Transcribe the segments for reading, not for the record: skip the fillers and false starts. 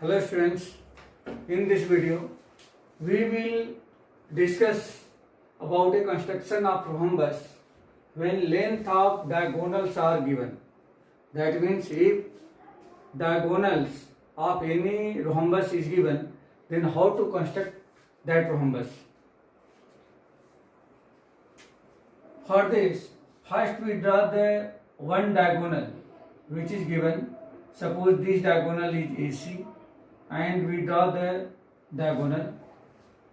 Hello students, in this video we will discuss about a construction of rhombus when length of diagonals are given. That means if diagonals of any rhombus is given, then how to construct that rhombus. For this, first we draw the one diagonal which is given. Suppose this diagonal is AC and we draw the diagonal.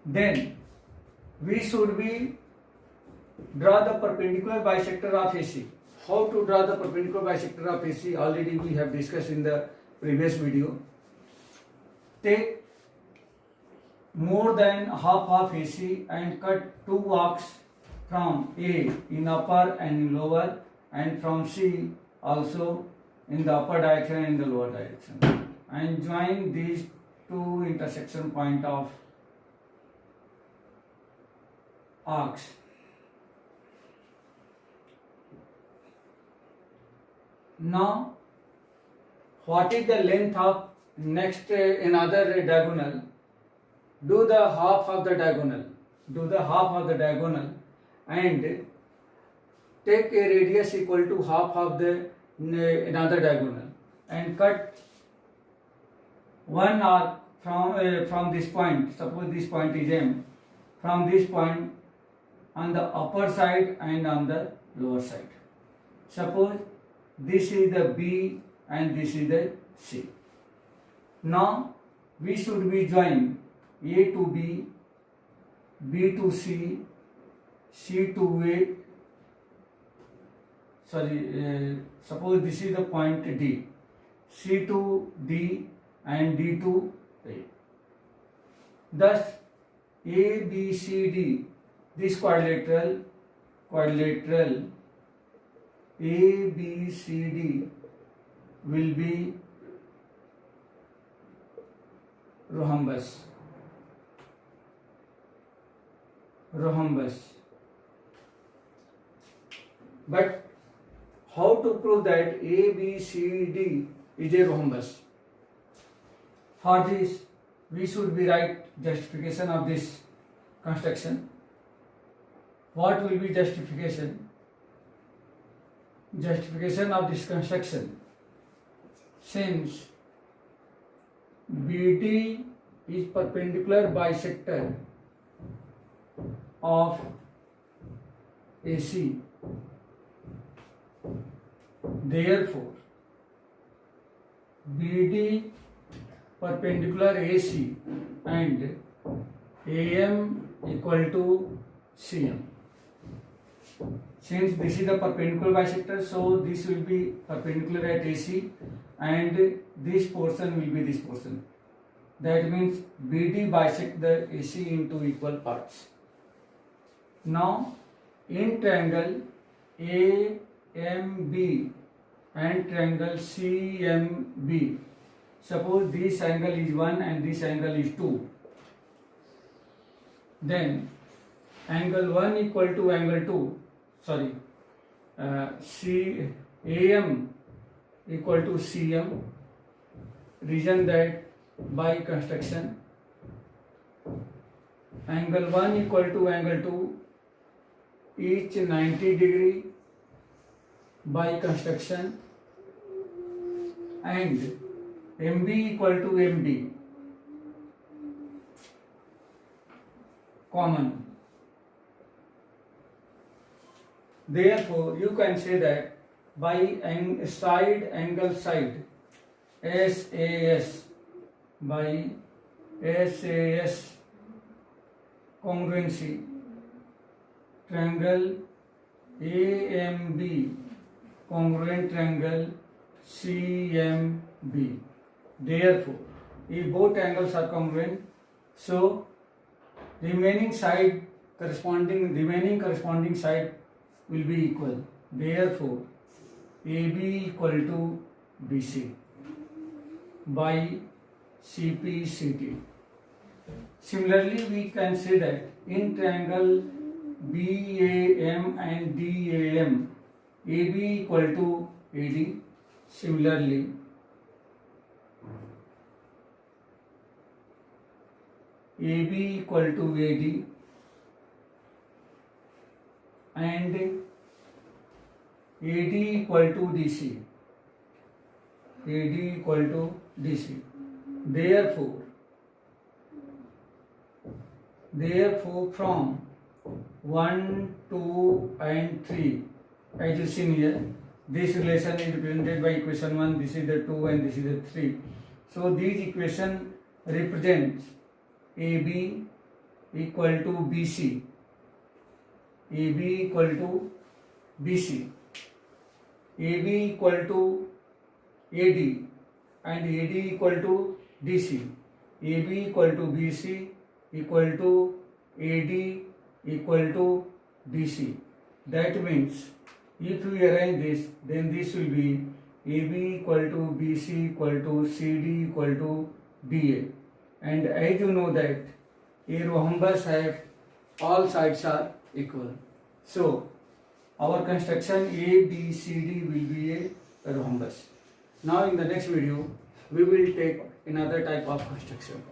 Then we should draw the perpendicular bisector of AC. How to draw the perpendicular bisector of AC already we have discussed in the previous video. Take more than half of AC and cut two arcs from A in upper and in lower, and from C also in the upper direction and in the lower direction, and join these two intersection point of arcs. Now what is the length of next another diagonal? Do the half of the diagonal and take a radius equal to half of the another diagonal and cut one arc from this point. Suppose this point is M. From this point on the upper side and on the lower side. Suppose this is the B and this is the C. Now we should be join A to B, B to C, C to A. Suppose this is the point D, C to D and D to A. Thus A, B, C, D, this quadrilateral A, B, C, D will be rhombus. But how to prove that A, B, C, D is a rhombus? For this, we should be write justification of this construction. What will be justification? Justification of this construction. Since BD is perpendicular bisector of AC, therefore BD perpendicular AC and AM equal to CM. Since this is the perpendicular bisector, so this will be perpendicular at AC and this portion will be this portion. That means BD bisect the AC into equal parts. Now in triangle AMB and triangle CMB, suppose this angle is 1 and this angle is 2. Then angle 1 equal to angle 2, AM equal to CM. Reason that by construction angle 1 equal to angle 2 each 90 degree by construction, and MB equal to MD common. Therefore, you can say that by side angle side SAS by SAS congruency, triangle AMB congruent triangle CMB. Therefore, if both angles are congruent, so remaining corresponding side will be equal. Therefore, AB equal to BC by CPCT. Similarly, we can say that in triangle BAM and DAM, AB equal to AD. Similarly, AB equal to AD and AD equal to DC. AD equal to DC. Therefore from 1, 2 and 3, as you see here, this relation is represented by equation 1, this is the 2 and this is the 3. So these equation represents AB equal to BC, AB equal to BC, AB equal to AD and AD equal to DC, AB equal to BC equal to AD equal to DC. That means if we arrange this, then this will be AB equal to BC equal to CD equal to DA. And as you know that a rhombus have all sides are equal. So our construction ABCD will be a rhombus. Now in the next video we will take another type of construction.